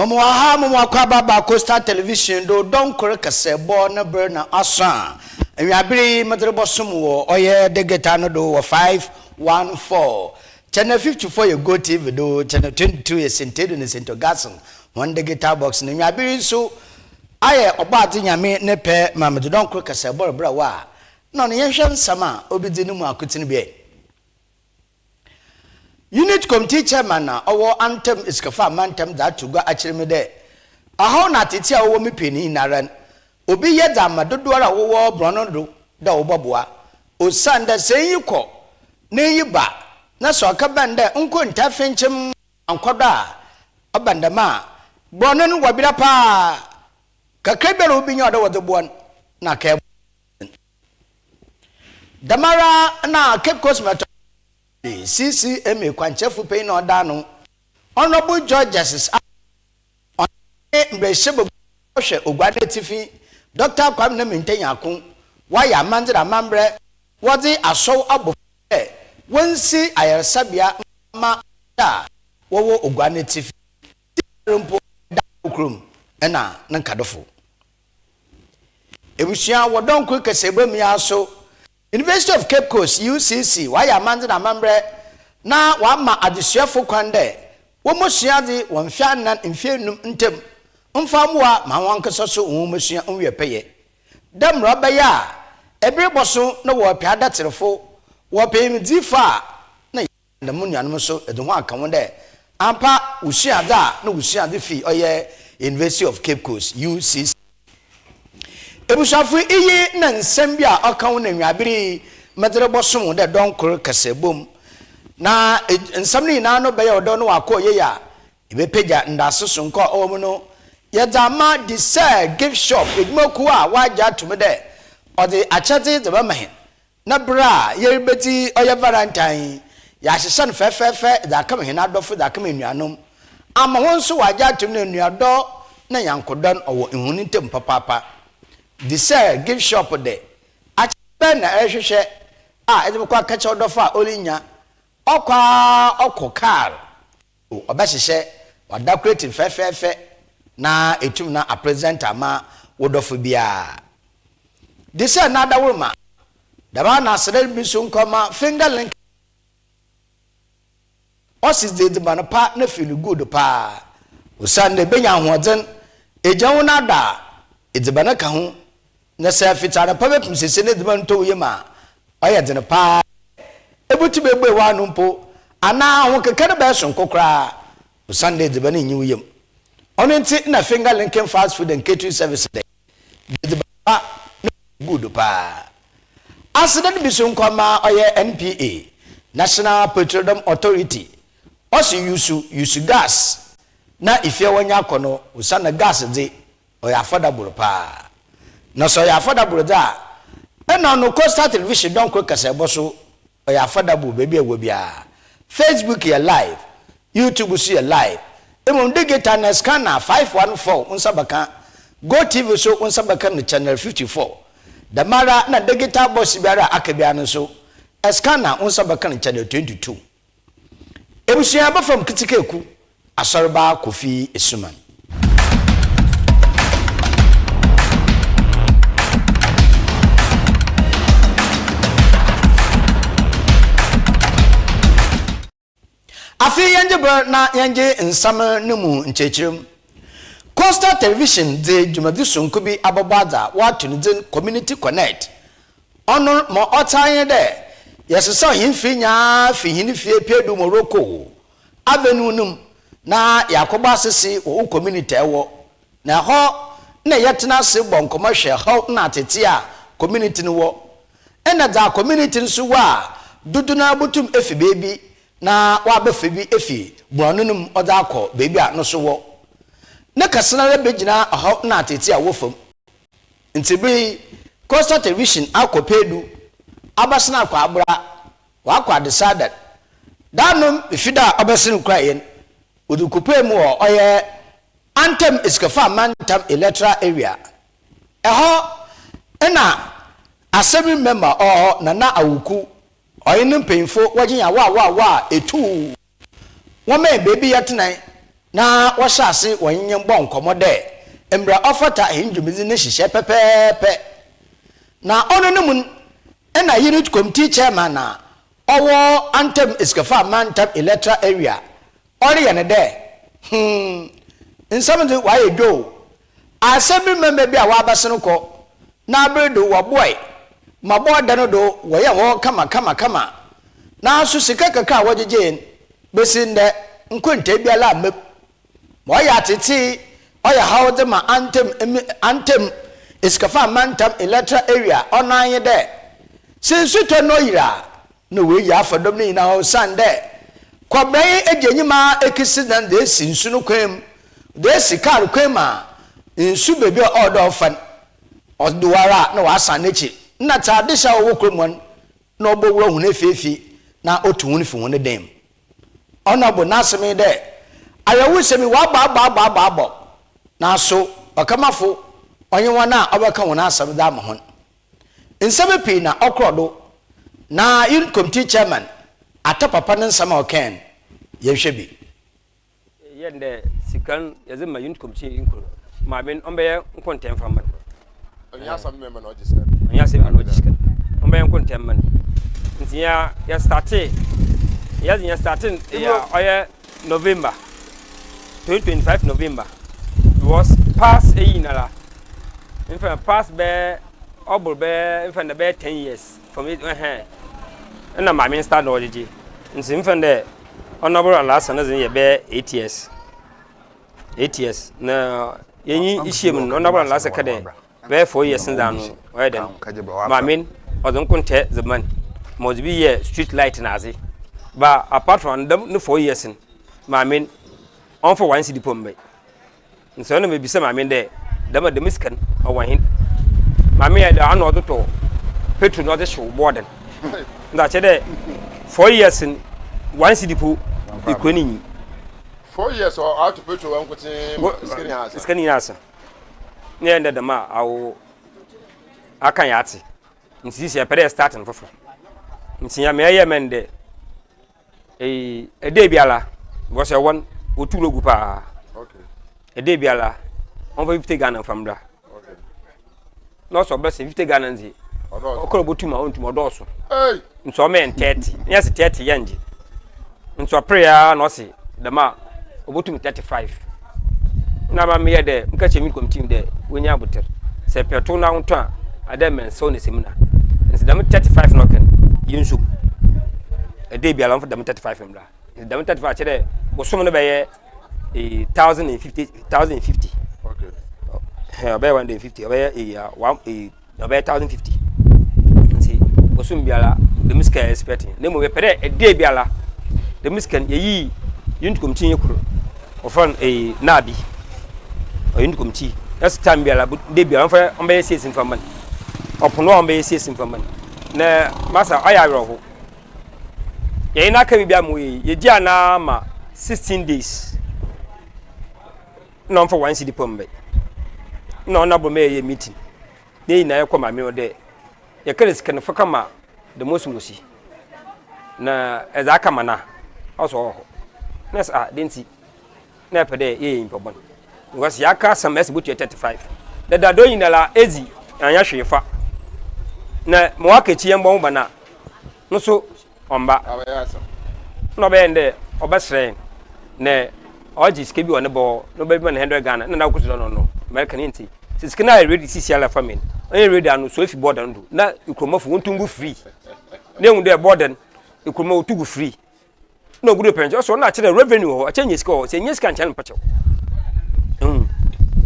Mamuaha Mamuakaba ba Coastal Television do don koreka sebo na ber na asan. Enwabiri madrebosom oye degetano do 514. Channel 54 you go TV do channel 22 is Sintedo ni Sento Gason. One degeta box na enwabiri so aye obati nyame ne pe mamedo don koreka sebo bra wa. No ne yenhwe nsama obidi ni mu akotini be. Unit committee chairman na owo anthem iskafa mantem that to go achirime de aho na tete a owo mepeni naran obi ye dama dodora wo brono do da oboboa osanda seyiko na yiba na so aka bande nko ntafenchem ankoda abandama brono no wabira pa kakrebere obi nya odo wodebon na ka damara na Cape Coast CCMA kwanchefu pay no dano honorable judges on mbeshebo hwe ogwade tifi Dr. Kwame Mentanyakun waya manzira mambre wodi aso abo wonsi ayarsabia ma da wowo ogwane tifi rumpo da okrum ena nankadofo ebusia wodon ko kasebam ya so University of Cape Coast UCC waya manzina mambre na wama adesuafo kwande wo mosua de wonfia nan mfienum ntem mfamwa ma wankeso so wo mosua onwe peye dam roba ya ebreboso na wo pia daterefo wo pemdifa na na munyanum so edu ho aka wonde ampa usua da na usua de fi oye University of Cape Coast UCC ebusafu iyi na nsembia akawo na nwabiri medrebosom de donkor kasebom na nsamni na no be yodo no akoye ya ibepeja ndasoso nko omu no yedama disa gift shop edmoku a waja tumede ode achate de bamahin na bra yerbeti oye valentine ya hyesan fefefe da kama hin adofo da kama nuanom ama wonso waja tumne nuado na yankodon owo ehunintem papapa Disa gift shop de ache na ehwehwe a edebekwa kacha odofa olinya okwa car obahyehe wada creative fefefe na etum na a presenter ma wodofo bia disa na da woma daba na sedel bisu nkoma finger link osis de bana pa na feel good pa usande benya hoden ejawo na da edibana ka ho na sefitara pa bepum sese ne diban to yema oyedene pa ebutu begbe wa no mpo ana ho kekere be so nkokra Sunday diban nyi uyem ono nti na finger linking fast food and catering service de diban good pa asede bi so nkoma oye NPA National Petroleum Authority osi yusu gas na ifia wanya kono usana gas de oya affordable pa na so ya affordable da ena no Coastal Television don ko kasebo so oya affordable baby ewo bia Facebook ya live YouTube so ya live emom digital na scanner 514 unsabaka Go TV so unsabaka no channel 54 damara na digital box biara akabia no so scanner unsabaka no channel 22 ebusia ba from kitikeku ASORBA KOFI ESSUMAN afi yanje na yanje nsama numu nchechirem Coastal Television de jumadi sonko bi abobada watunidin Community Connect ono mo otanye de yesesa himfinya fi hinifie pedu Morocco avenue num na yakoba sisi wo community ewo na ho na yetena se bonkomo hwe ho na tete a community no wo ena da community nso wa dudu na butum efi baby na wa befe bi efi buanunum oda akọ beebi a no so wo na kasena le begina aho na atete a wo fam ntibiri Coastal Television akopedu abasena akwa abra wa akwa decided danum ifida abasena krayen odukupe mu oye anthem iskafa mantam electoral area eho ena assembly member na awuku oyin mpemfo wajinya wa etu wome baby yatnan na washase wonyen bon komode embra ofata hinjumezi ne hihye pepepe na ono ne mun na unit committee chairman na owo Anthem iskafa mantam electoral area ori ye ne de nsomde wa yedo asebi membe bia wa abaseno ko na abredo wo boy mabo da no do wo ye wo kama na so sika kaka wojeje besinde nkonta bia la mab mo ya tete oya hawde ma Anthem iskafa mantam electoral area onanye de sinsu to no yira no we ya fadom ni na o sande kwabran ejenyima ekisidan de sinsu no kwem de sikar kwema nsu bebe order fan oduwara na wasan nechi na tradisha wo kromon na obowura hu na fefi na otu hu fi hu ne dem ona bo nasemi de ayawu semi wa ba na so okamafo onye wana obeka wona asam da ma hon nsebe pi na okrodo na unit committee chairman atapapa ne nsama oken yehwe bi yende sikan yazema unit committee inkuru ma ben ombe nkontem faman onya sam member no jiskan onya sem no jiskan ombe nkontem man ntia ya starte ya starting ya oye November 2025 November was past a year in fact past be obul be in fact be 10 years from it na ma min start no jeje nsi in fact the honorable and last na zin be 8 years na yenyi ishem no honorable and last ka de be 4 years ndan no oye dem ma min odun kunte zaman must be here street light na azi but apart from them no 4 years ma min on for one city pombe nso na me bisa ma min de dama de miskan o wan hin ma min ya da anu to petrol no de show borden nda che de 4 years one city po ikoni 4 years or out to petrol one kutin skani hasa ne nda da ma awo akan ya ati nsi se pere starting fofo nsi ya me ye mende ede biala bo se won otulogu pa okay ede biala on va 50 Ghana from da okay no so be 50 Ghana nzi okoro botuma on tuma doso hey nso men 30 yes 30 yanji nso prayer no se the ma obotum 35 na ma me de nka chemi committee de wonya aboter se peto na nto a adamen so ne semina nsi dam 35 no kan yinsu ede biala on for dam 35 mra dam 35 chere bosom no be ye 1050 okay be 150 be 1050 nsi bosom biala the miska expecting nemo be pere ede biala the miskan yeyi unit committee yekuro ofan nabi unit committee that's time biala de biala on be yes information opono on be yes information na masa aya roho ye na ka bibia mo ye dia na ma 16 days no for one city pombe no na bo me ye meeting dey na ye kwama me ode ye kare skan fa kama the most musi na ezaka mana also nes denti na pede ye impobon because ya ka SMS butu 35 da do yin la ezi anya hwefa na mo akachi yembo bana no so omba no be ende obasren na oji skebi won bo no be man 100 Ghana na kutu no American inti siskina ready CCL family onye ready anu so if border ndo na ikromafo wontungu free na ehun de border ikroma otugu free no good pension so na chere revenue ho achenye sika ho se nyesika nchane pacho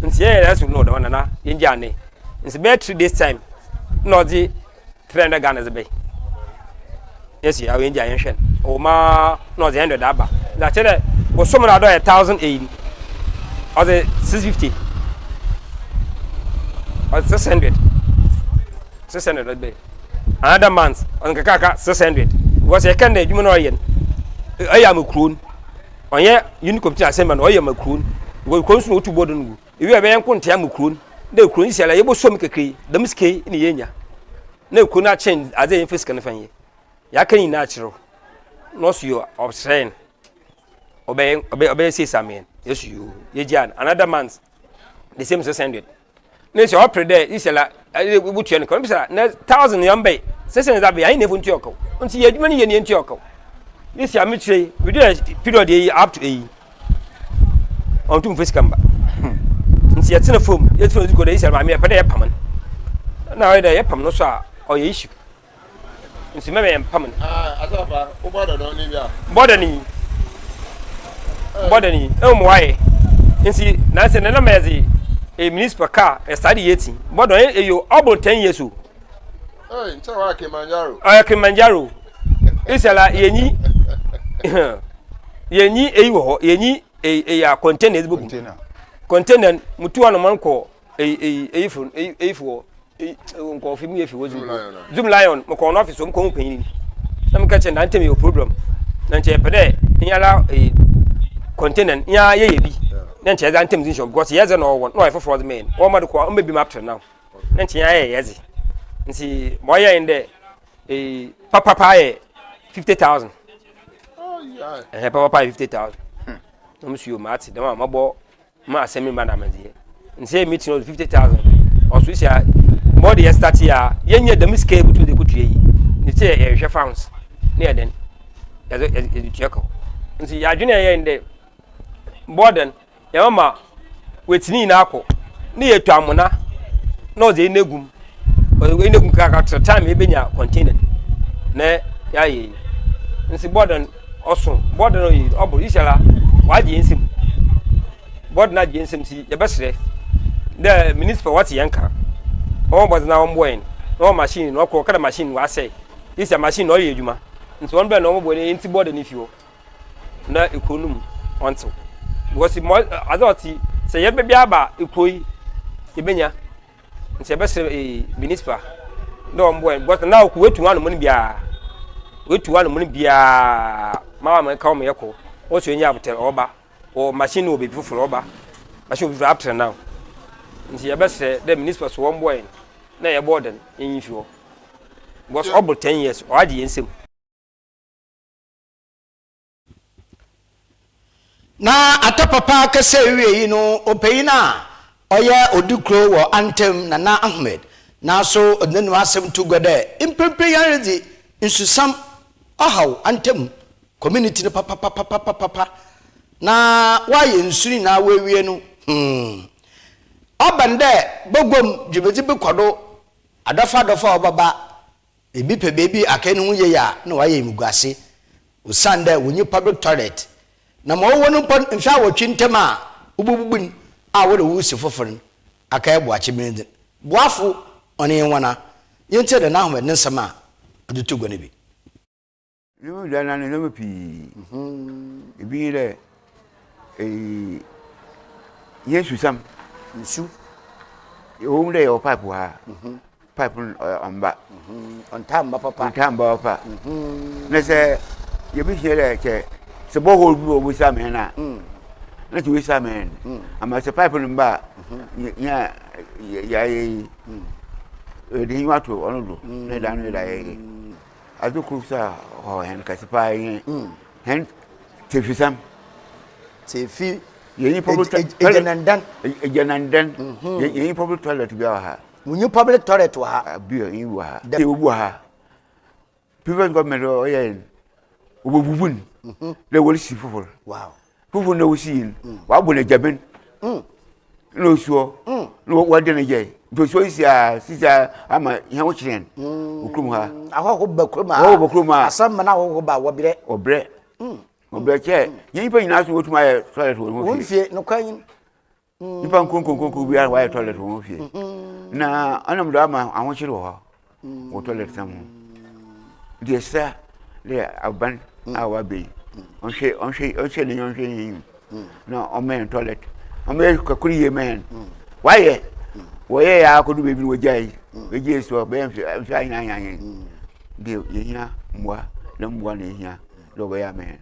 nti ye rasu no da wana na yenji ane nti be 3 days time no di 300 Ghana zebe yes ya yenji ayen o ma no di 100 aba da chere bo so mra do 1080 or the 650 or 600 be another month on kaka 600 was a can edwuma no yen aya makruon onye unit committee assembly no aya makruon go konsu no tubo do no ewi be yanko ntia makruon na kruon siala yebo som kekei damiske ni yenya na kruon a change aze yen fisika ne fanye ya kan ni na chiro no so you obscene obey say something. Yes, you jan another month the same 600. Nese opre there is la we butu en ko bisa na 1000 yambe 600 that be I never ntioko. Nti ye adwuma ni ye ntioko. This ya metre we do period ye up to a on to face kamba. Nti ye tena form ye tena go there is ma me pe dey pam. Na we dey pam no so a o ye issue. Nti me me pam. Asoba o border no ni bia. Border ni e mo waye. Nti na se na mezi a municipal car a study 18 border you about 10 years old. Eh, ntawa Kilimanjaro. Kilimanjaro. Isela yenyi yenyi eyiwo ho yenyi ya containers bu container mutu anu manko eyifu nko fi mu yefi wozu zoom lion mo ko no office mo ko panyin na me ka che na ntem your problem na che pede nyala container nya ye bi na che za ntem zin because yes no one no for the main o ma de ko o mebi map now na che nya ye yezi nti mo ye inde papa 50,000. Oh yeah. Papa 50,000. Monsieur Mati, the mamma bo ma semi manamazi. And say meeting of 50,000. Or Swiss more the start here, yen the miscable to the good tree. The chair founds near then as a checkle. And see, I junior in the Borden, Yama with Ni Nako near Tamona, no the negum, but we know character time, even your continent. Ne, yay. Nsi Borden also Borden obo ishala waji nsim Borden na ji nsim si ye besre the municipal what yanka o bo na omboen no machine no ko kada machine wa say this a machine no yejuma nti won be na ombo ni nti Borden ifio na ekonum onto because azoti say ye be aba ekoi ebenya nti ye besre municipal no omboen but now ku wetu anu mo bia wetu wan mun bia mama me ka o me yeko o so nya abtel oba o machine o be fufuro oba machine be after now nti ya bese the municipal so one boy na ye Borden yin fiwo because about 10 years o adi ensem na atapapa ka se wie yi no opeyina oye odukro wo antem Nana Ahmed na so nenu asem to gode impempe yanredi insusam ahaw antem community no papa na waye nsuri na wawie no obande bogom djibezi be kodo adafa obaba ebi pe bebi akenu ye ya na waye mugase usande wonyi public toilet na ma wo no mfa wotwe ntem a ubububun a wo de wusi foforo aka ebo achimende boafo one wana yente de na Ahmed nsama adutu gone bi you dana no pi ebi le yesu sam nsu o mle o pipe ha pipe amba on tamba papa na se ye bi hele ke se bo hol bi o bu sam na na ti we sam ama se pipe mba ya de wato ono do na da no da ye aduku sa ho hen kasipa yin hen tefisam tefi yeni public ejenandan yeni public toilet bi ha munyu public toilet wa ha bi yin wa te obu ha previous government o yen obubun le woli si fufur wow fufur na wusi wa bo na jaben no so no wa de na je to so isia sisa ama ihe wo chiren okrum ha ahọ bakruma asam na ahọ ba obre che yin pa nyina so wotuma ye toilet wo fie no kwanyin ni pa nkonkonkonko bi wa ye toilet wo fie na anam do ama ahọ chiri wo toilet sam de sa le aban awa be on she ni on she na o men toilet o me ka kuri ye men why ye woye ya ko du bebi wo jai we je so be mfa anya bi ye hia mwa na mwa na hia do be ya men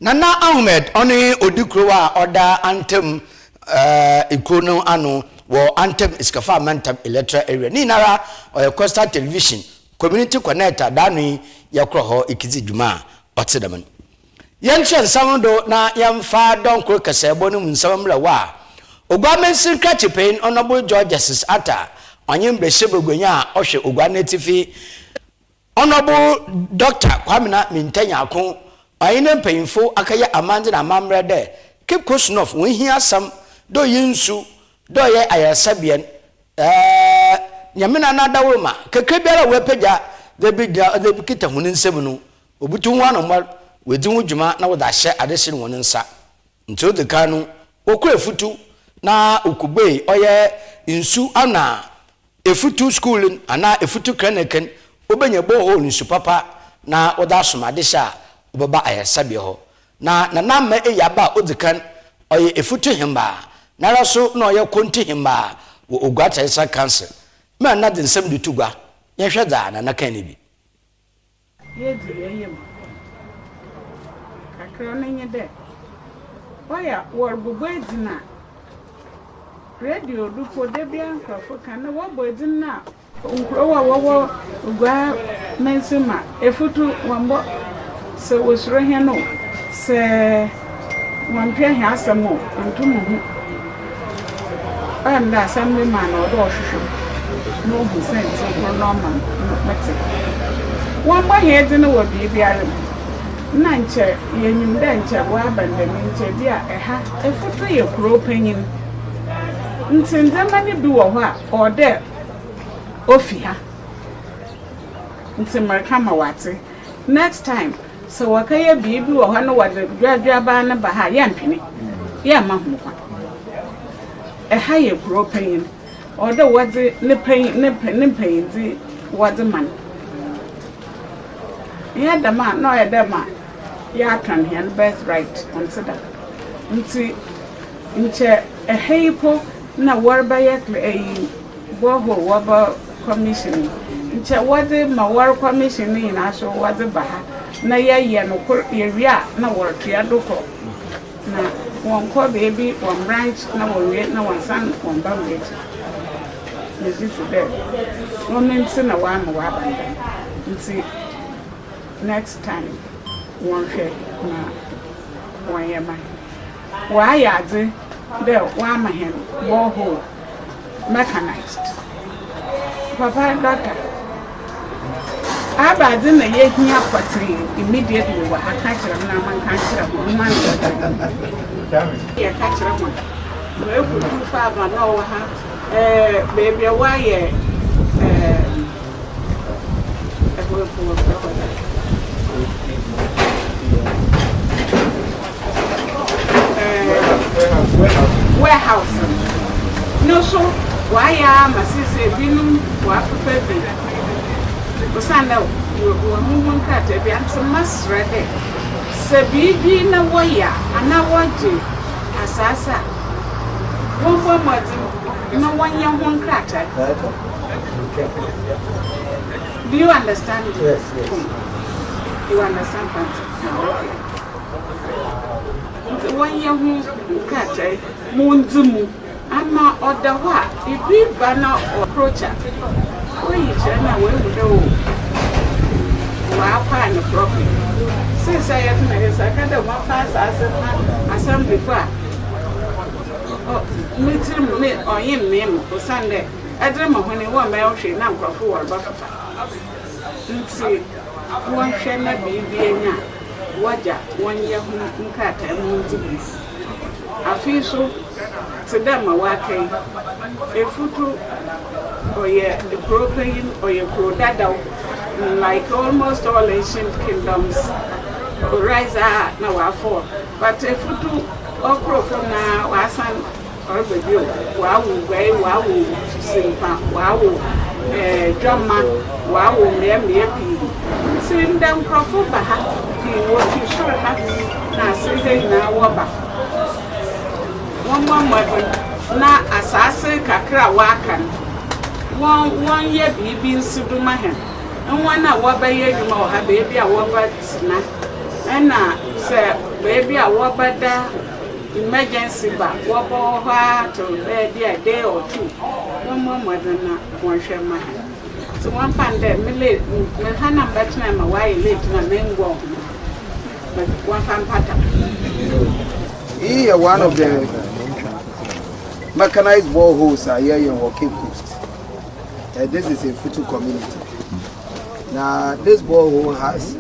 Nana Ahmed oni odukro wa oda antem ikrono ano wo antem iskafa mantam electoral area ni nara Coastal Television community connector danu yakro ho ikizi djuma otedam yenche nsam do na yemfa donko kasebo no nsam mra wa ogwamensin krachipen honorable George Justice Atta onye mbreshebegwenya a ohwe ogwanetifi honorable Dr. Kwamina Mintanya akon ayine mpanyimfo akaye amande na mamre de keep question of when hia sam do yinsu do ye ayasabian nyamena na dawoma kekre biara wepeja de kita hunin nsem no obutu ho anomar wedi ho dwuma na woda hye adehye won nsa nto de kanu okura futu na okube oye nsu ana efutu school ana efutu kraneken obenya boho nsu papa na woda somadehya obaba ayasabe ho na nama eyaba odikan oye efutu himba na raso na oye konti himba wo ogwata isa cancer me na de nsem de tugwa yehwe da na kan ni bi yedi yeyem kakra na nyede oya worbugo edina radio dupo de bia nkafo kan na wobo edina nkro wo ogwa mensima efutu wambo se wosuro he no se wampia he asamo ntumu hu anda assembly man odo ohwehwe no hu sense ko normal mate wambo he edina wo bibiare na nche yenyim de nche wa bandami nche dia eha efutu ye kuro panyin ntindama ni bi wo ho a ode ofi ha ntimarkama wate next time so wakaya bibi wo ho no wade dwadwa ba na ba ha ya mpini ya mahu kwa eha ye kuro panyin ode wade ne panyin di wade man ya dama no ya dama ya kan hen birthright consider nche eheipo na warba ya boho waba commission nche wade ma war commission na so wade baha na ya no area na workia doko na wonko baby one branch na worwe na one san one bamwet this is there moment na wa ma wa banda nti next time one share na one yema wa ya de wa ma hen borehole mechanized papa doctor abadi na ye hia kwatri immediately wa akachira na man kanchira mo man ya kachira mo we ku fa ba na wa ha baby wa ye warehouse no so why am asise binum wa fefe osanda wo mumun kata bi am masrede se bibi na woya ana woje asasa wo bo modi na wanya hon kata do you understand yes you understand that wanya hon kata munzumu ama odawa ibi bana approacher we chana we do wa pa no problem since I have na kind of one fast as before meeting me on him name o Sunday adre ma hone wo ma hwe na nkrofo wo ba fafa nti wo hwe na bibi enya waja wanya hu nkata mu nzubu afiso sedama wakai efutu oye the propane oye prodada like almost all ancient kingdoms rise na wa for but efutu okro from na wasan orbebio wawu simpa wawu drama wawu me sindam krofo ba ha ki wo fi sure ha na sinde na woba na asase kakra wakan won ye bibi nsuduma hen nwana wabaye dwuma o ha bebi a wabatina na se bebi a wabada emergency ba wabo ha to be a day or two na wonhwe ma so one fan there me hana betina ma why late na mengo one fan pattern. Here, one of the mechanized boreholes are here in Cape Coast. This is a Futu community. Now, this borehole has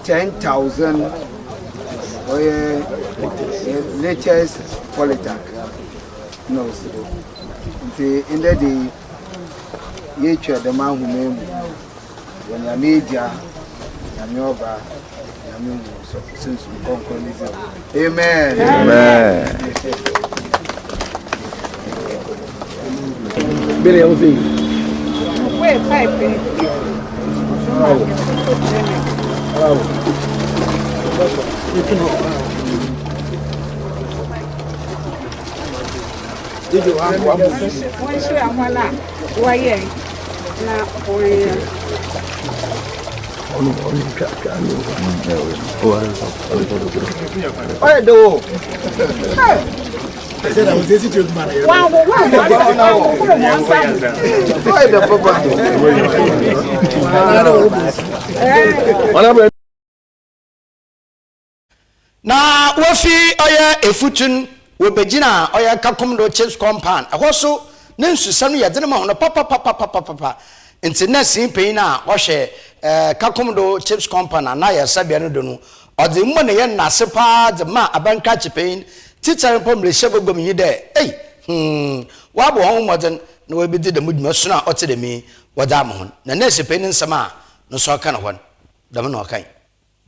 10,000 liters polytank. No, in the day, you try the man who made when you need ya, and you're over. Since we come Amen. Amen. Billy, I was in. Wait, pipe. Did you have one? Once you have one, why, I said I was easy to man. na wofi oya efutun we begina oya kakomdo chips compound ahoso ne nsusa no yede ma hono papa nti na sin pein na ohwe kakomdo chips compound na ya sabia no do no ode mo ne ye nase pa de ma abanka chipein teacher pom le shebogom yi de wa bo ho modern na we bidi de muduma so na ote de mi wada mo ho na nase pein nsama no so aka na hon da mo no kan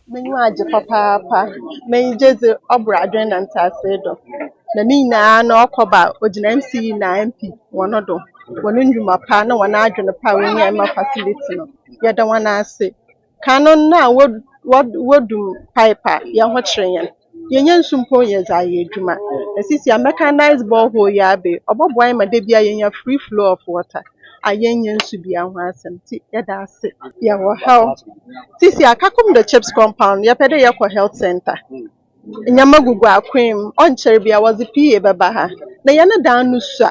Menyu aje papa menjeze obra adwen na ntase do na ni na na okoba ogina MC na MP wono do wono ndwuma pa na wona adwen pa wenye ema facility no yeda wana ase kanon na wodum pipe ya ho kyeren yenye nsumpo ye za ye adwuma esisi a mechanized borehole ya be oboboy ma de bia yenya free flow of water ayenye nsu bia ho asem ti yeda ase ya wo health sisi akakum the chips compound ya pede ya kwa health center nyamagugu akwem onkyere bia was PA baba ha na ya na dan no su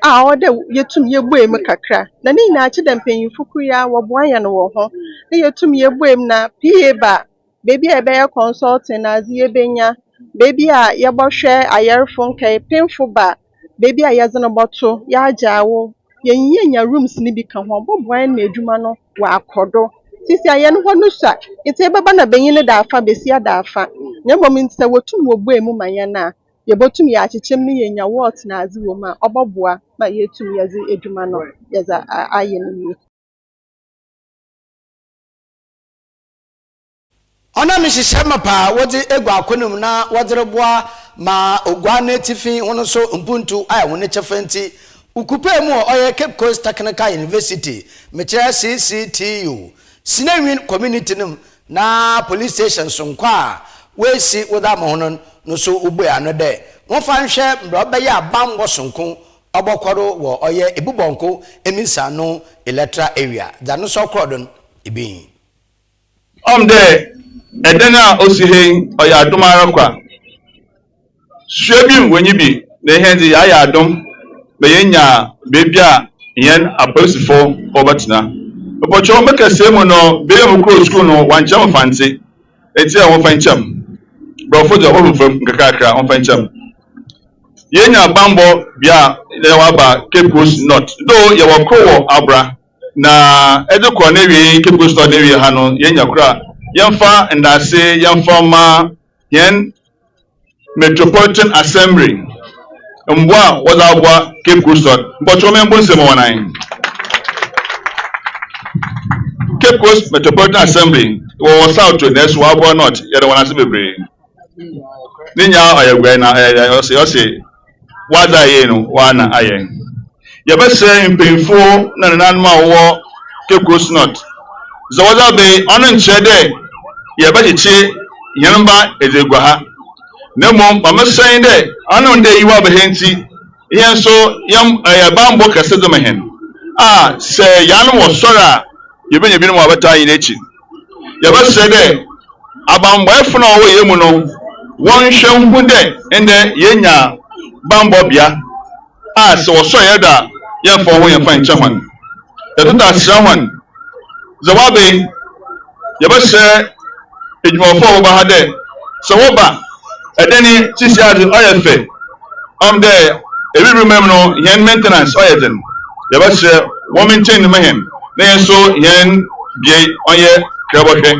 a ode yetum yegboem kakra na ni na achi dem panyimfo kuya wo boanya no wo ho na yetum yegboem na PA ba baby ebe ya consulting na azi ebenya baby a yebohwe ayerfo nkai penfo ba baby a yazeno boto ya ajawo yenya rooms ni bi ka ho boboan na adwuma no wa akodo sisi aye no no sa ite baba na benyi ne da afa besia da afa na mom nti wotum ogboemu manya na yebotum ya achichem ne yenya what na azi wo ma oboboa ma yetum yazi adwuma no yaza aye ni ona mi hyehyema pa wodi egu akonum na wodzereboa ma ogwa na tifi wono so mpuntu aya woni chefenti ukupe mu oye Cape Coast Technical University mechira CCTU Sinewin community nim na police station so nkwa we si woda mo hono no so ugbe ano de won fa nhwe mbra obeya bambo sonko obokoro wo oye ebubonko emisa no electoral area da no so krodon ibi de edena osihe oya adumara kwa hwebim wenyibi na ehenzi ya adum beyenya bebia yen aposifo obatina obocho mekase mu no be mu kro school no wancham fanti eti a won fancham brofo jo ho fam nkakaka won fancham yenya bambo bia le waba Cape Coast North do ye wo kro abra na edukọ na wi Cape Coast North area ha no yenya kra yemfa ndase yemfa ma yen Metropolitan Assembly mbwa wazabwa Cape Coast North mbocho membo nsemo wanan Cape Coast Metropolitan Assembly wo south to next wabwa north yere wanase bebre ninya ayagwa na yose waza yenu wana ayen yebese mpemfo na nananma wo Cape Coast North zawaza be onu nchede yebechichi yenba ezegwa ha nemo mamasan de anu nde yiwa behenti yenso yam ayabambo kasedo mehen se yanu wo sora yebenye binu wabata yin echi yebese de abambo efuna wo yemu no won hwehwu de ende yenya bambo bia se wo so yeda yemfo ho yemfa nchahwan yatuta sahwan zawabe yebese edwumafo wo ba ha de so wo ba edeni tisiade oyefe de every member no yen maintenance oyeden ya ba se wo maintain no mehem na yen so yen bie oye krebohwe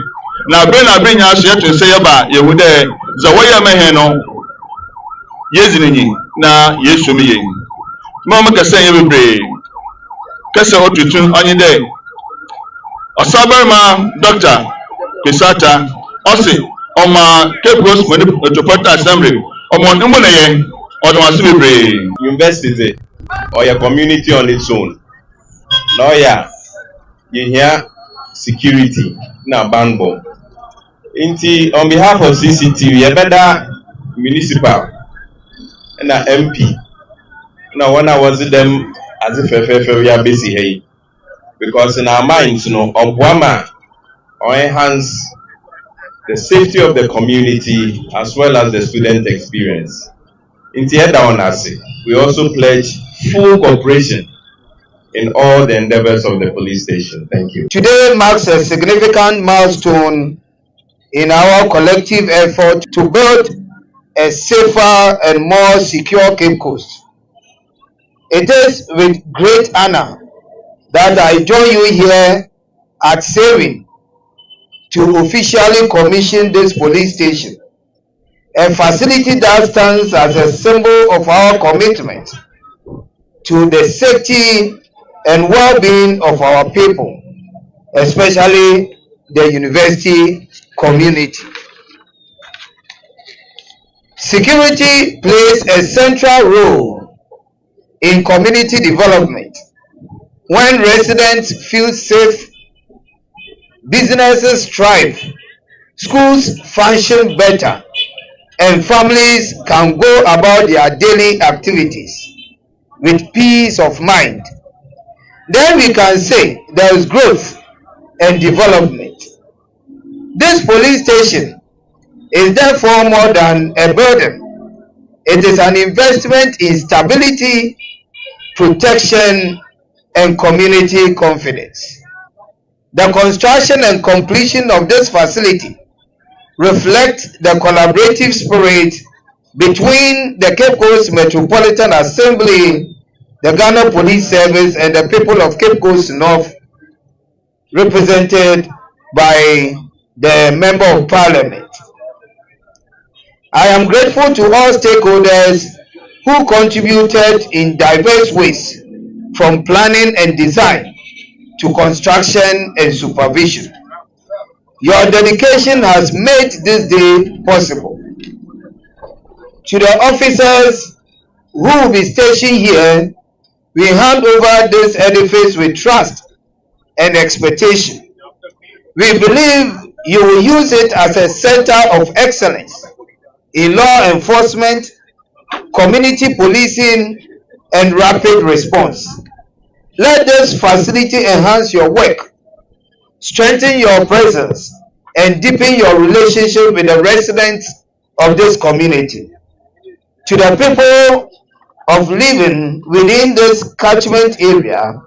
na be nya so yeto se ye ba ye hu de za wo ye mehem no yezinyi na yesu mi yen mo mo kase ye bebre kase otutun onye de osabarma doctor Kisata osi ọma Cape Coast Metropolitan Assembly ọmọ ndimbo na ye ọdún wá sí bebre. University or your community on its own. Now yeah, you hear security na banbo. Inti on behalf of CCTV, you better municipal na MP. Now when I was them as if we are busy here, because in our minds, you know, Obama enhance the safety of the community as well as the student experience. In Tieda we also pledge full cooperation in all the endeavors of the police station. Thank you. Today marks a significant milestone in our collective effort to build a safer and more secure Cape Coast. It is with great honor that I join you here at Saving to officially commission this police station, a facility that stands as a symbol of our commitment to the safety and well-being of our people, especially the university community. Security plays a central role in community development. When residents feel safe, businesses thrive, schools function better, and families can go about their daily activities with peace of mind. Then we can say there is growth and development. This police station is therefore more than a burden. It is an investment in stability, protection, and community confidence. The construction and completion of this facility reflect the collaborative spirit between the Cape Coast Metropolitan Assembly, the Ghana Police Service, and the people of Cape Coast North, represented by the Member of Parliament. I am grateful to all stakeholders who contributed in diverse ways, from planning and design to construction and supervision. Your dedication has made this day possible. To the officers who will be stationed here, we hand over this edifice with trust and expectation. We believe you will use it as a center of excellence in law enforcement, community policing, and rapid response. Let this facility enhance your work, strengthen your presence, and deepen your relationship with the residents of this community. To the people of living within this catchment area,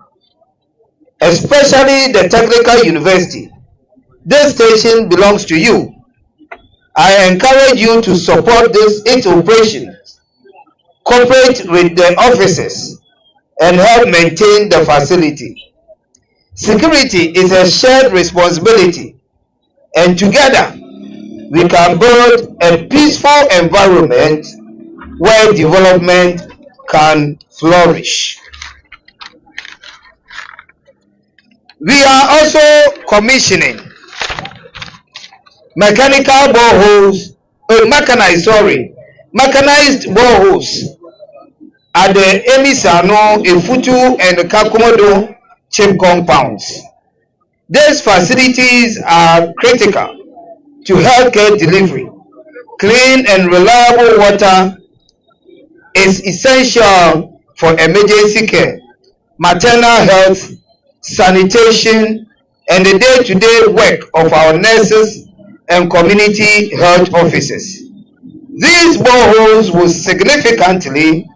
especially the Technical University, this station belongs to you. I encourage you to support its operation, cooperate with the officers, and help maintain the facility. Security is a shared responsibility, and together we can build a peaceful environment where development can flourish. We are also commissioning mechanized boreholes at the Emisano, Efutu, and Kakumodo chip compounds. These facilities are critical to healthcare delivery. Clean and reliable water is essential for emergency care, maternal health, sanitation, and the day-to-day work of our nurses and community health officers. These boreholes will significantly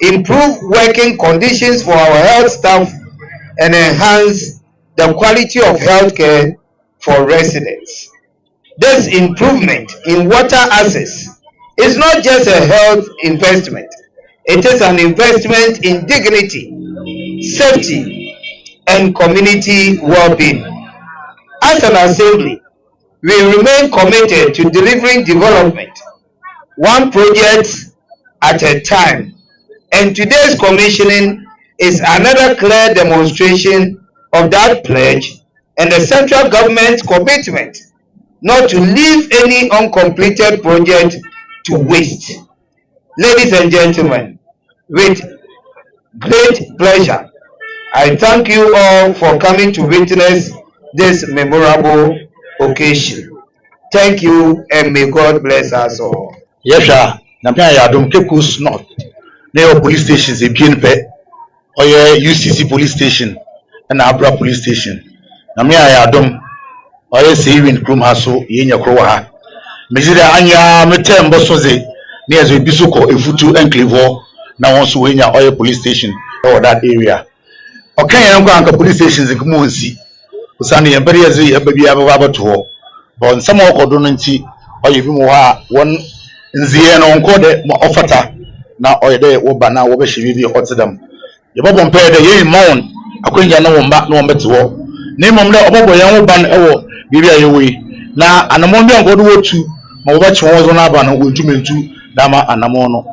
improve working conditions for our health staff and enhance the quality of healthcare for residents. This improvement in water access is not just a health investment, it is an investment in dignity, safety, and community well-being. As an assembly, we remain committed to delivering development, one project at a time, and today's commissioning is another clear demonstration of that pledge and the central government's commitment not to leave any uncompleted project to waste. Ladies and gentlemen, with great pleasure, I thank you all for coming to witness this memorable occasion. Thank you and may God bless us all. Yes, sir. Nampia ya dom Cape Coast North. There police stations in Pienpe, or UCC police station and Abra police station. Namia ya dom, or Sewin Krum Haso, Yenya Kroha. Mezida Anya Metem Bosoze, near the Bisuko, Efutu and Clivo, now also Wenya Oil police station or that area. Okay, I'm going to police stations in Kumunsi. Usani and Beriazi, a baby Ababato. But some more cordonancy, or if you one Nzie no nkode mo ofata na oyede wo ba na wo be hye bi hotedam ye bobon pe de ye mount akwanja na wo mba na wo beti wo ne mom de obobo yan wo ban ewo bibi ayewe na anamon bi ankodo wo tu ma wo ba che wo zo na ba no wo ntumentu dama anamon no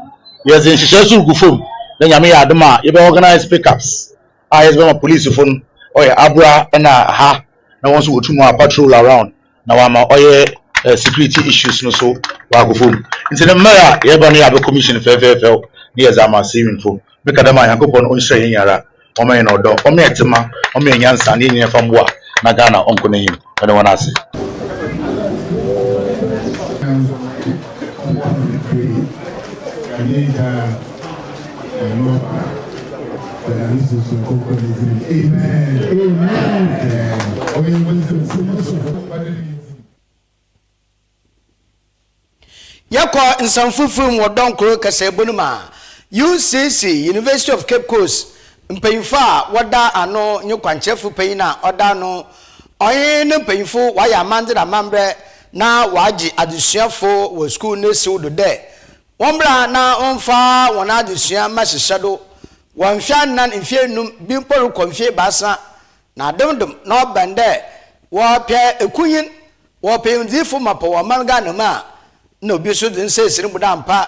ye zen hye so gufom na nyame ya adema ye be organize pickups yes be ma police phone oye abra na ha na won so wo tu mo patrol around na wa ma oye security issues no so wa go phone into the mayor ye ba no ya be commission FFL ni exam saving phone be kadama yakopon on hye yara o me no do o me etima o me nyansa ni nyen famboa na Ghana onko na him e won ase Yako nsamfufu mwodon kuro kase bonuma UCC University of Cape Coast mpanyimfa wada ano nyekwanchefu payina oda no oyin ne mpanyimfu waya mande na mambre na waji adusuafo wo school ne siwo do de wombra na onfa wona adusua mahyehyado wonfia nan mfienum bimporu konfie basa na domdom na obende wo pe ekunyin wo pe ndifu mapo wo manga na ma no bi so den se sire buda mpa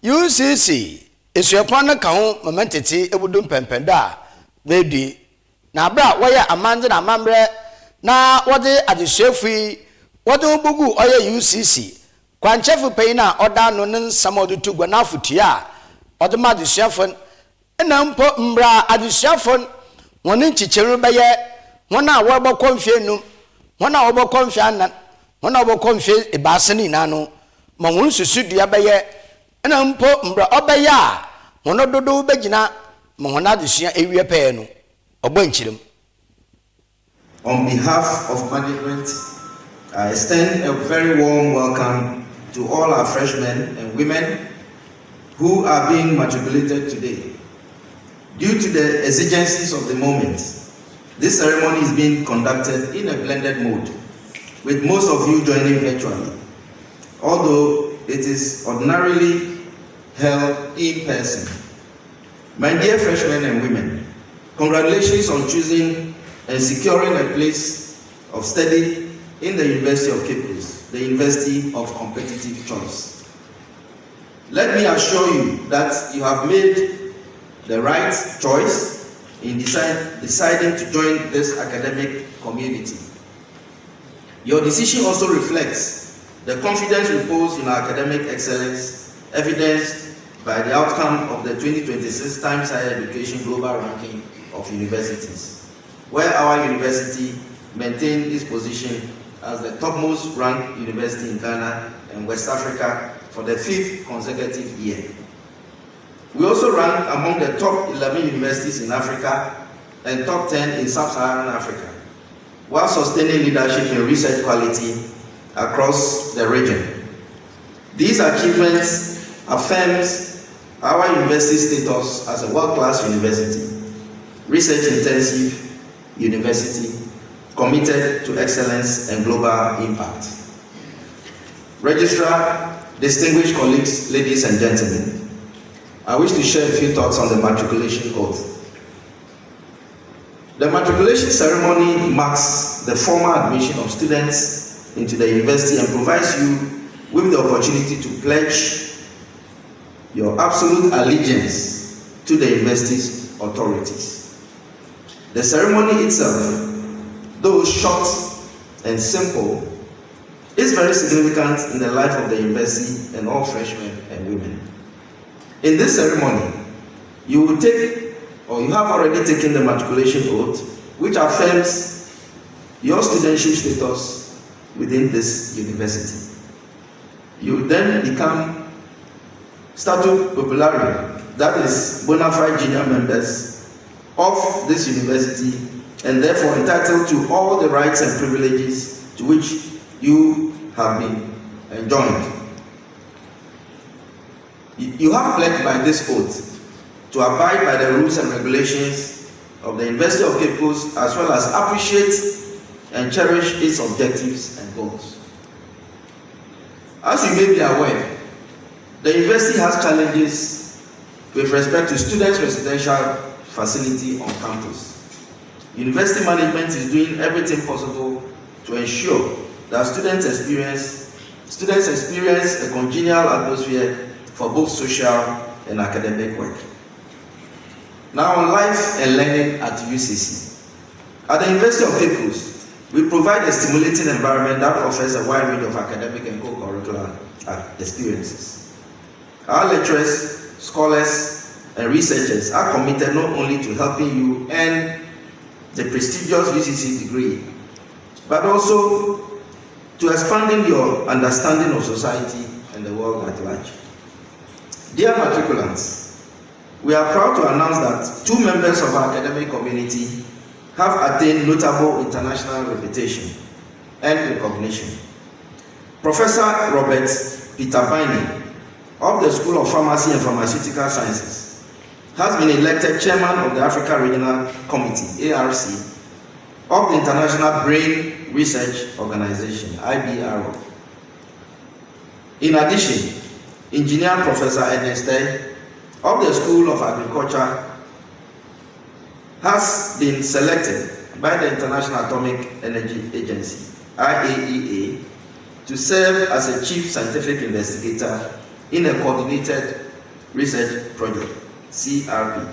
UCC esuapon na ka ho mamentete ebudum pempenda na edi na bra waya amande na mamre na wode adesuafui wode obugu oya UCC kwanchefu peina oda no nen samodutu gwa na afutua ode ma adesuafon na mpo mbra adesuafon woni nchicheru beye wona wo konfie num wona wo konfie anan wona wo konfie ebasani na no ma won susu dua beye na mpo mbra obeye a wono dodo begina ma wona adesua ewie pe no obanchirem. On behalf of management, I extend a very warm welcome to all our freshmen and women who are being matriculated today. Due to the exigencies of the moment, this ceremony is being conducted in a blended mode, with most of you joining virtually, although it is ordinarily held in person. My dear freshmen and women, congratulations on choosing and securing a place of study in the University of Cape Coast, the University of Competitive Choice. Let me assure you that you have made the right choice in deciding to join this academic community. Your decision also reflects the confidence reposed in our academic excellence, evidenced by the outcome of the 2026 Times Higher Education Global Ranking of Universities, where our university maintained its position as the topmost ranked university in Ghana and West Africa for the 5th consecutive year. We also ranked among the top 11 universities in Africa and top 10 in Sub-Saharan Africa, while sustaining leadership in research quality across the region. These achievements affirms our university status as a world-class university, research-intensive university, committed to excellence and global impact. Registrar, distinguished colleagues, ladies and gentlemen, I wish to share a few thoughts on the matriculation oath. The matriculation ceremony marks the formal admission of students into the university and provides you with the opportunity to pledge your absolute allegiance to the university's authorities. The ceremony itself, though short and simple, is very significant in the life of the university and all freshmen and women. In this ceremony, you will take, or you have already taken, the matriculation oath, which affirms your studentship status within this university. You then become statuto populari, that is, bona fide junior members of this university, and therefore entitled to all the rights and privileges to which you have been enjoined. You have pledged by this oath to abide by the rules and regulations of the University of Cape Coast, as well as appreciate and cherish its objectives and goals. As you may be aware, the university has challenges with respect to students' residential facility on campus. University management is doing everything possible to ensure that students experience a congenial atmosphere for both social and academic work. Now, on life and learning at UCC. At the University of Cape Coast, we provide a stimulating environment that offers a wide range of academic and co-curricular experiences. Our lecturers, scholars, and researchers are committed not only to helping you earn the prestigious UCC degree, but also to expanding your understanding of society and the world at large. Dear matriculants, we are proud to announce that 2 members of our academic community have attained notable international reputation and recognition. Professor Robert Peter Biney of the School of Pharmacy and Pharmaceutical Sciences has been elected chairman of the Africa Regional Committee, ARC, of the International Brain Research Organization, IBRO. In addition, Engineer Professor Ernest of the School of Agriculture has been selected by the International Atomic Energy Agency, IAEA, to serve as a chief scientific investigator in a coordinated research project, CRP.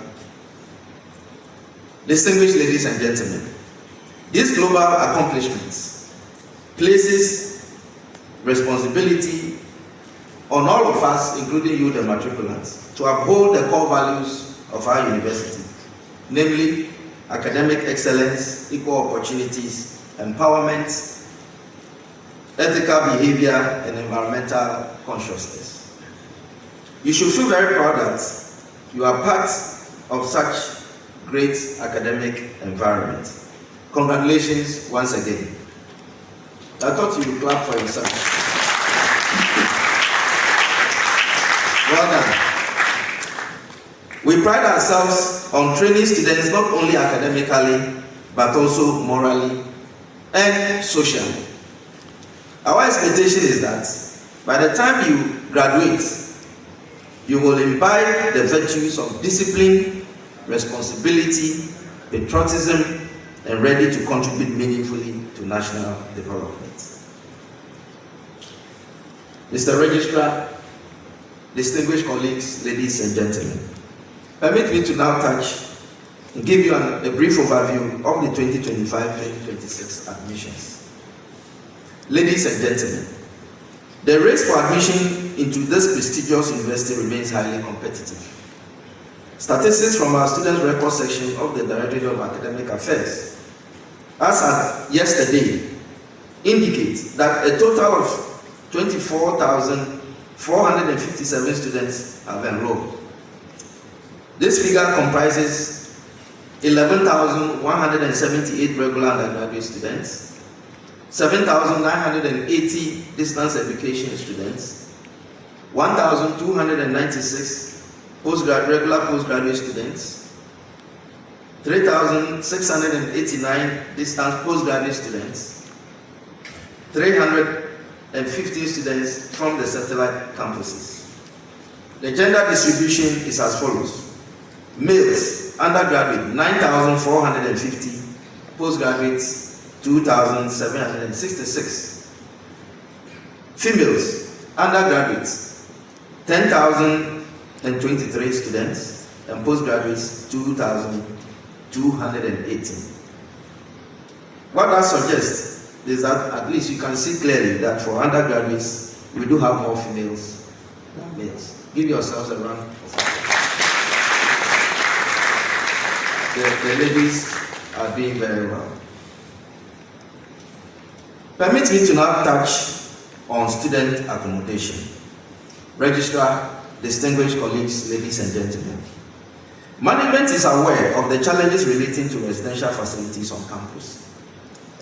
Distinguished ladies and gentlemen, these global accomplishments places responsibility on all of us, including you, the matriculants, to uphold the core values of our university, namely academic excellence, equal opportunities, empowerment, ethical behavior, and environmental consciousness. You should feel very proud that you are part of such great academic environment. Congratulations once again. I thought you would clap for yourself. Well done. We pride ourselves on training students not only academically, but also morally and socially. Our expectation is that by the time you graduate, you will imbibe the virtues of discipline, responsibility, patriotism, and ready to contribute meaningfully to national development. Mr. Registrar, distinguished colleagues, ladies and gentlemen, permit me to now touch and give you a brief overview of the 2025-2026 admissions. Ladies and gentlemen, the race for admission into this prestigious university remains highly competitive. Statistics from our students' record section of the Directorate of Academic Affairs, as at yesterday, indicate that a total of 24,457 students have enrolled. This figure comprises 11,178 regular undergraduate students, 7,980 distance education students, 1,296 regular postgraduate students, 3,689 distance postgraduate students, 300 and 15 students from the satellite campuses. The gender distribution is as follows. Males, undergraduate, 9,450, postgraduates, 2,766. Females, undergraduates, 10,023 students, and postgraduates, 2,218. What that suggests is that at least you can see clearly that for undergraduates, we do have more females than males. Give yourselves a round of applause. The ladies are doing very well. Permit me to now touch on student accommodation. Registrar, distinguished colleagues, ladies and gentlemen. Management is aware of the challenges relating to residential facilities on campus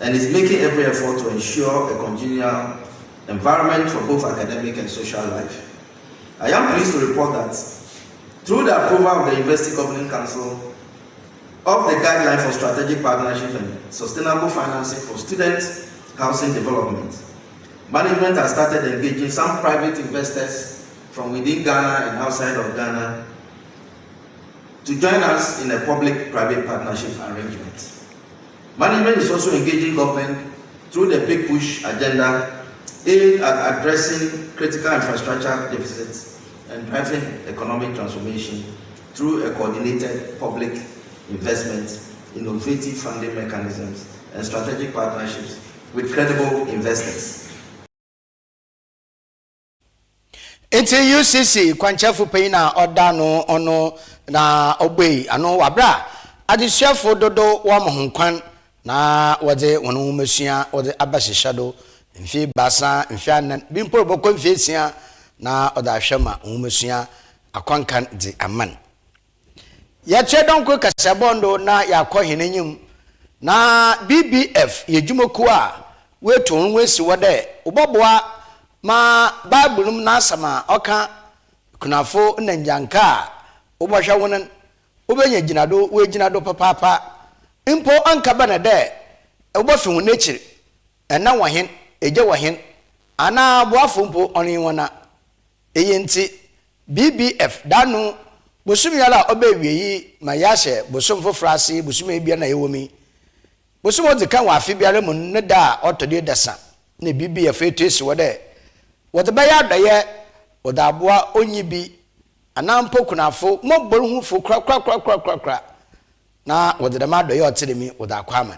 and is making every effort to ensure a congenial environment for both academic and social life. I am pleased to report that through the approval of the University Governing Council of the Guideline for Strategic Partnership and Sustainable Financing for Student Housing Development, management has started engaging some private investors from within Ghana and outside of Ghana to join us in a public-private partnership arrangement. Management is also engaging government through the Big Push agenda aimed at addressing critical infrastructure deficits and driving economic transformation through a coordinated public investment, innovative funding mechanisms, and strategic partnerships with credible investors. It's a UCC, Quanchafu Pena, Odano, Ono, na Obey, Ano Wabra, Adishafo Dodo, Wamahun, na wade wonu mesia wade abase shadow mfi basa mfi anan bimpo boko mfiesia na oda hwema wonu mesia akwankan di aman ya chedonko kasabondo na yakọ henanyim na BBF yejumoku a wetu wesi wode uboboa ma babulum na asama oka kunafo nanjanka ubahwa wonan ubenya ginado we ginado papa impo anka bana de obofi hu n'echiri ena wahen eje wahen ana boafo mpo oni wona eyenti BBF danu bosumi yala obewiyi ma yahye bosom fofrase bosumi ebia na yewomi bosom odi kan wa afi biare mu ne da otode dasa na BBF etesi wode wode ba ya daye wode aboa onyi bi ana mpo kunafo mo boru hu fo kra na wode ma doye otiremi wode akwaman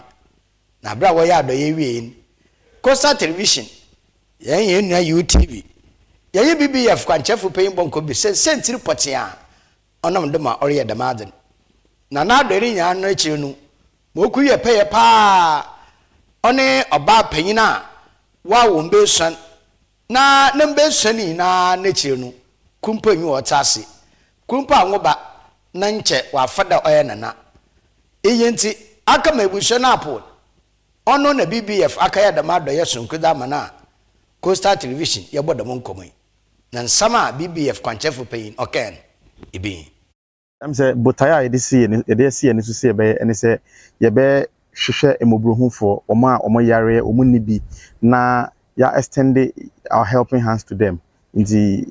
na bra wo ya doye wiyin Coastal Television yen nua UTV yen BBF kwanchefu peyin bonko bi sentiri potia onom de ma ore yedamaden na dori nya no echi nu moku ye peye pa one oba penyina wa wo mbe san na mbe sani na nechi nu kumpa nyu otase kumpa ngoba na nche wa fada oye nana eyenti aka mabuso na apod ono na BBF aka ya da mado yeso nkuda mana Coastal Television ye bodo mo nkomoi na nsama BBF kwanchefu peyin oken ibi am say botaya edisi eni so se be eni se ye be hwehwe emobrohufo omo yare omo nibi na ya extend our helping hands to them nti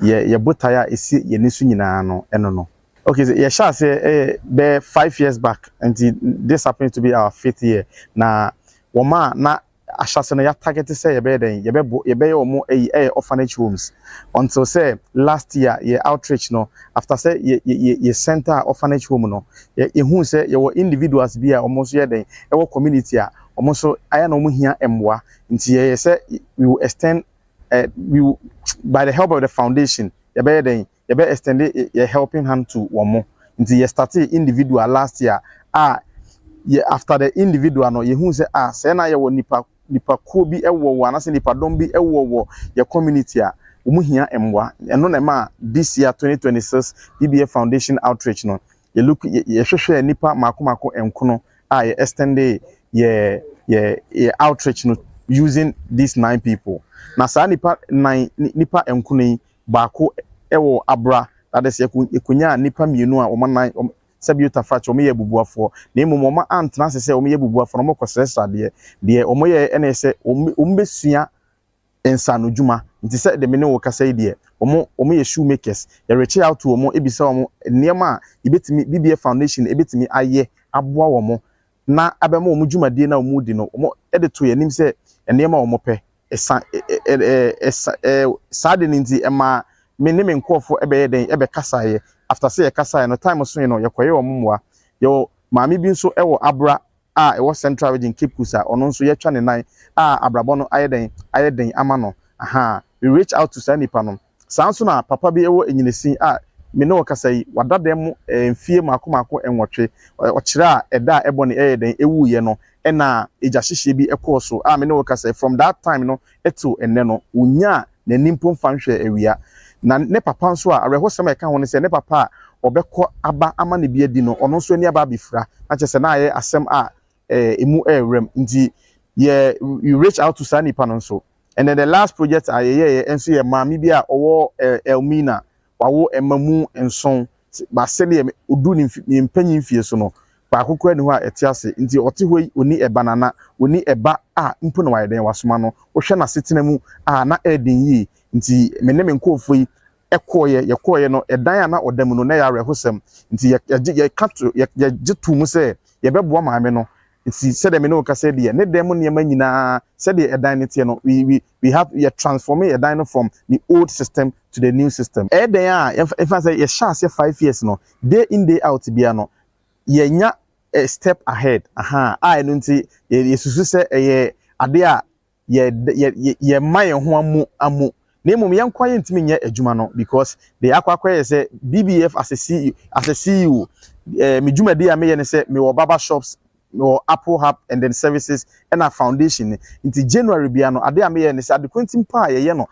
ye botaya esi ye nisu nyina no eno no. Okay, so yeah, sure. Say, be 5 years back, and this happens to be our 5th year. Na woma na ashasena ya target say ye be omo orphanage homes until say last year ye outreach no after say ye center orphanage home no ye hu say ye individuals be almost ye den e community a almost so aya no mo hia emwa nti ye say we will extend we will, by the help of the foundation ye be extend a helping hand to one more. Nti started individual last year. After the individual no, you say say na ye wo nipa ko bi ewo na say nipa don bi ewo your community a umu hia emwa. Eno na ma this year 2026 BBF Foundation outreach no. You look ye hwehwe nipa mako enkono ye extend ye outreach no using these 9 people. Na sa nipa enkono bako ewo abra that is ekunya nipa mienu a oman sabiuta facho me yebubuafo na emu mo antna se omo yebubuafo no mo kwesesa de omo ye ene se ombesua ensa no dwuma nti se de me ne wo kasa yi de omo ye shoemakers ye reach out to omo ebisa omo niema ebetimi BBF foundation ebetimi aye aboa omo na abema omo dwumadie na omo di no omo ede to ye nim se niema omo pe esa sade nti ema me ne me nkofo ebe ye den ebe kasa ye after say ye kasa ye no time so ye no ye koye omo moa yo maami bi nso ewo abra ewo central region Cape Coast ono nso ye twa ne nan abrabo no ayeden ama no aha we reach out to sanipa no sanso na papa bi ewo enyinesi me no kasa yi wadadem mfie mako enwotwe okira eda ebo ne eyeden ewu ye no na eja hyehye bi ekoso me no kasa from that time no eto enne no unya na nimpo mfanhwe ewia na ne papa nso arehosem eka ho ne se ne papa obekọ aba ama ne bia di no ono nso ani aba bifra na chese na aye asem emu rem nti you reach out to sanipa no nso and then the last project aye enso ye maami bia owo Elmina wawo emamu enson ba sele odu ni mpanyin fie so no ba akokọ ani ho etiase nti ote hoi oni ebanana oni eba mpo na wayeden wasoma no wo hwe na setena mu na edin yi nti menne me nkofo yi yekoye no edan na odam no na ya rehosem nti ye kato ye jitu mu se ye beboa maame no nti se de me no kasa de ne dem ne ma nyina se de edan ne tie no we have ye transforming edan no from the old system to the new system edan if I say ye chance 5 years no day in day out bia no ye nya a step ahead no nti ye susu se ye ade a ye maye ho amu Nemo young quiet to me adwuma because the aqua say BBF as a CEO me juma dia me say me barber shops me Apple Hub and then services and a foundation into January biano ade me say the quentin pa ye no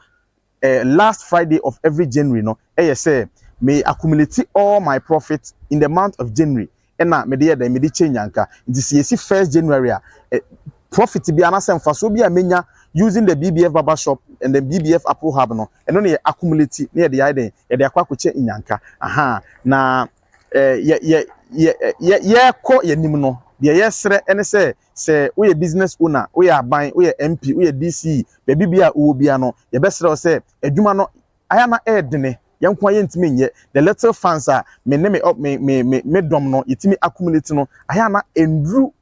last Friday of every January no say me accumulate all my profits in the month of January and na me dey me change anka into see 1st January profit bi anasem faso bi amenya using the BBF barber shop and the BBF Apple Hub no eno ne accumulate ne de aiden e de akwakoche inyanka na ye ko yanim no de yesre ene se we business owner we aban we MP we DC be bibia wo bia no ye besre o se adwuma no aya na edene yankwa ye ntimi nye the little fans me ne me dom no yetimi accumulate no aya na endru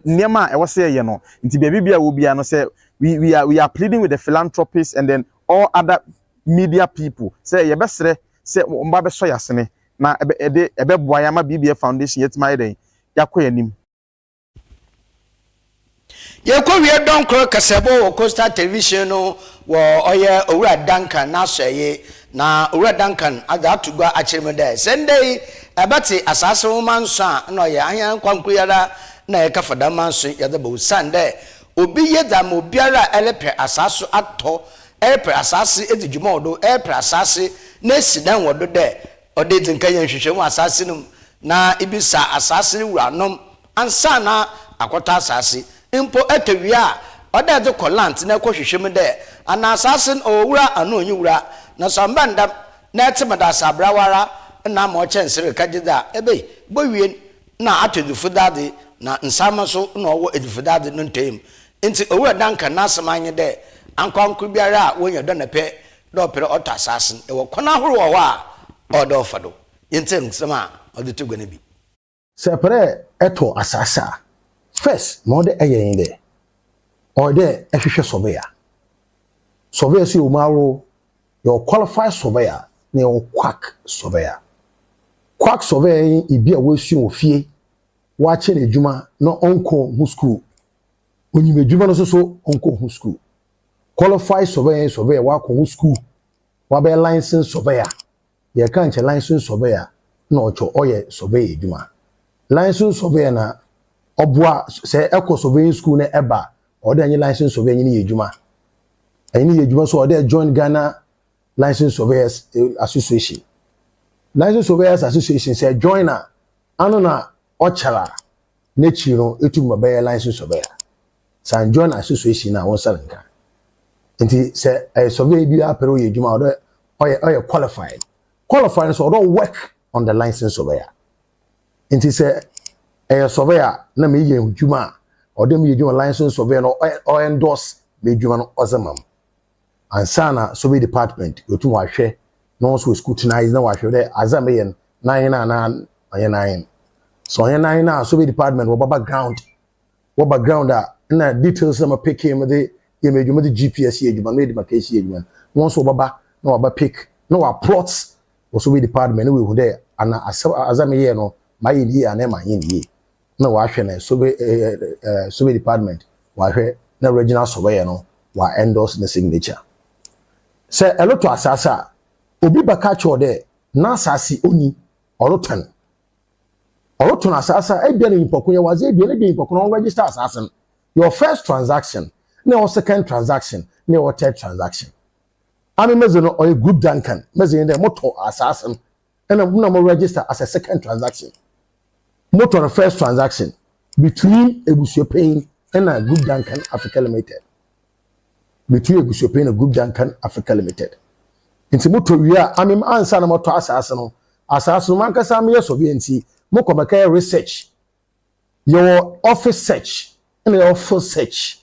niema e say ye no nti be bibia wo bia no say we are pleading with the philanthropists and then all other media people say ye besre say mba be so yasene na ebe boa ya ma BBF foundation yetima eden yakoyanim ye ko wie don kro kasebo wo Coastal Television no wo oye owura Duncan na soye na owura Duncan ada tugwa achirime dey Sunday abati asase wo manso na oye anyan kwankuyara na ye kafada manso ye da bo Sunday obi yeda mo biara elepe asase ato elepe asase edijuma odo elepe asase na sidan wodo de ode tinka ye hwehwemu asase num na ibisa asase wura nom ansa na akota asase impo etewia ode de kolant na kohwehwem de ana asase owura ana onyiwura na sambanda na etemada sabrawara na ma ochensere kagida ebe bowie na atodufudade na nsama so na owo edufudade no ntem nti owura Danka na asamanye de ankwanku biara wonya do na pe do pere oto asase e wo kona horo wo a odo fado yente nsama ode tugane bi sepre eto asasa first no de eyen de or de ehwehwe surveyor so umaro your qualified surveyor na your quack surveyor ibi a wesu ofie wa che na djuma no onko hu school onyime djuma no so onko hu school qualified surveyor wa ko hu school wa be license surveyor ye kan che license surveyor na ocho oye surveyor djuma license surveyor na obwa se eco surveying school na eba or de license surveyor ni edjuma ani edjuma so or de join Ghana License Surveyors Association. License Surveyors Association say joiner anona ochara nechiro etum be license surveyor. San join association na won salenka. Nti say survey bi apero ye djuma or qualified. Qualified so don't work on the license surveyor. Nti say surveyor na me ye djuma or dem ye djuma license surveyor no or endorse me dwuma no ozamam ansana so be department yotu wa hwe no so scrutinize na wa hwe de azam yen 9 na 9 so yen 9 na so be department wo background na details na pick him de ye me dwuma de GPS ye dwuma no de makesi ye dwuma no so baba na wa pick na wa plots wo so be department we hu de ana azam ye no ma ye di ana ma ye ni na wa hwe na so be department wa hwe na regional surveyor no wa endorse the signature say a lot to asasa obi baka cho de na asasi oni orotan asasa e bia na yipokunya waze bia na yipokunya register assassin your first transaction na your second transaction na your third transaction ami mezo no or group Duncan mezo de motor assassin and na mo register as a second transaction motor the first transaction between Ebusuapain and a group Duncan Africa Limited. Between Ebusuapain and group Duncan Africa Limited. Inti moto wia amim ansa na moto asase man kasa me so bi nti mo komaka research your office search and your office search.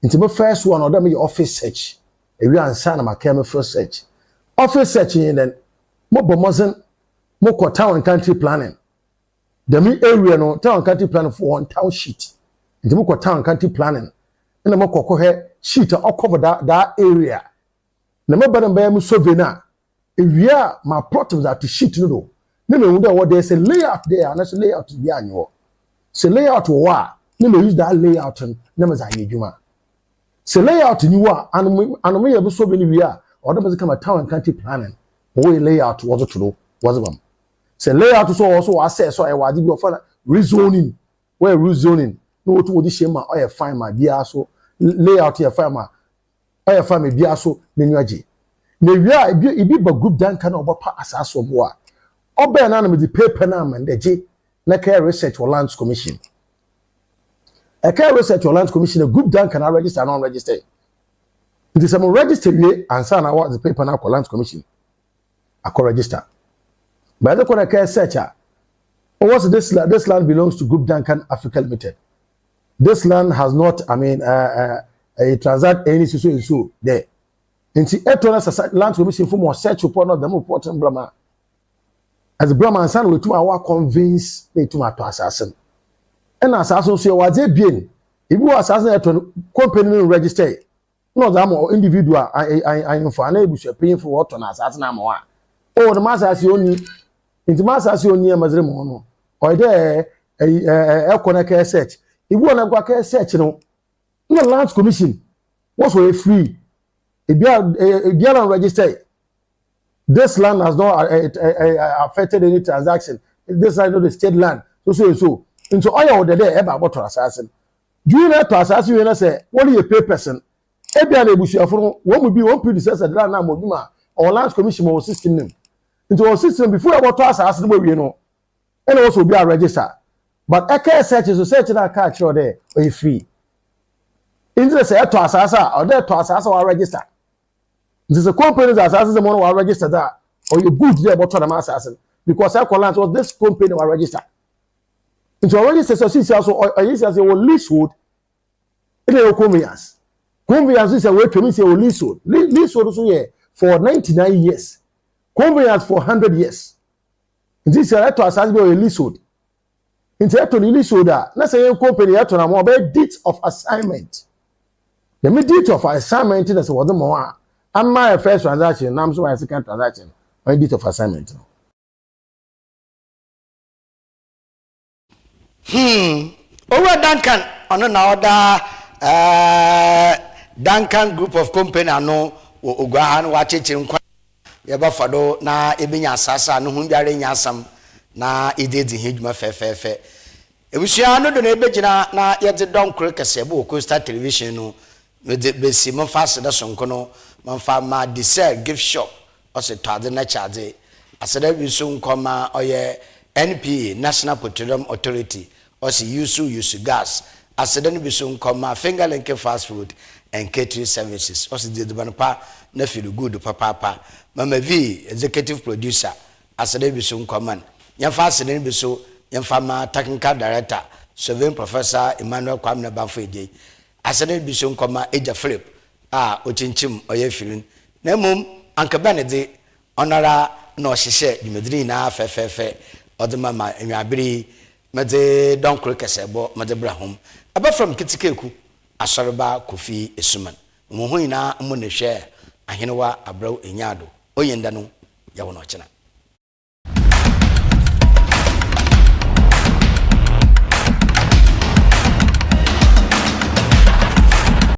Inti mo first one order me your office search. E wi ansa na maka me first search. Office search then mo bomozen mo ko town and country planning. The me area no town country planning for one town sheet. Into mo town country planning. And mo ko he sheet to cover that area. Na me badam ba mu survey na. Area my plot that to sheet no do. Na me wonder what there's a layout there and that's a layout to be anyo. Se layout wa na me use that layout na me za yedwuma. Se layout ni wa anu me ye survey ni wi a or dem come town country planning. O layout was to do was bam. Se layout so also assess so e wadi bi ofana rezoning. Where rezoning no to wodi shema o ye fine ma bia so layout ye fine ma o ye fine bia so menwaje na wia ibi ba group dan kan obopa asaso bo a obe na me di paper na man deje na care research or lands commission a care research or lands commission a group dan can register non register it is am register we ansa na what the paper na lands commission akọ register by the corner care searcher what's this land belongs to Group Duncan Africa Limited. This land has not, a transact any so there. In the eternal land commission for more search upon not the more important Brahma. As the Brahman son will to our convince they to my assassin. And assassin say was a bien. If you assassin at company register, no them or individual I unable to pay for what on assassin. Oh, the master has only into master has only a mazremono. Or there a connect search. If you want to go search, no lands commission was way free. If you are registered, this land has not affected any transaction. This is the state land. So. Into all the day about to assassin. Do you know to assassin? You say, what do you pay person? Ebian Ebusuafo, what would be one predecessor that now Moduma or lands commission or system name. Into our system before about to assassin, we know. And also be a register. But a care search is a search that catch or there or free. Into say to assassa or there to assassa or register. This is a company that assassins the money or register that or you good there about to assassin because I call was this company or register. Into a register so since also or yes as a leasehold. It is conveyance. Conveyance is a way to mean say leasehold. Leasehold also here for 99 years. Conveyance for 100 years. This is to assassin or leasehold. Into to leasehold that na say company to na more date of assignment. The date of assignment is what the more and my first transaction, I'm so my second transaction. My date of assignment. Over Duncan on another Duncan group of company ano Ugahan watching Yabafado na Ebinya Sasa no Hundiare Yasam na Ididi Hijma Fe. Ebusiano do nebejina na yet don Crickasebo Costa Television no with the Bessimon Fast Sonkono, Manfama Dessert gift shop or se Tade na charge. As a we soon come or ye NPA National Petroleum Authority or see use gas as then be soon come finger link fast food and catering services or see the banapa na feel good papa mama V executive producer as then be soon come yan fast then be so yan fama technical director surveying professor Emmanuel Kwame Bafede as then be soon come Eja Philip ochinchim oye firin na mum anka benede onara na ohihye dwumediri na fefefe odema enwabiri mede donkro kesebo mede brahom aba from kitikeku ASORBA KOFI ESSUMAN mo hoina mo ne hwe ahenewa abraw enyado oyenda no ya wono chena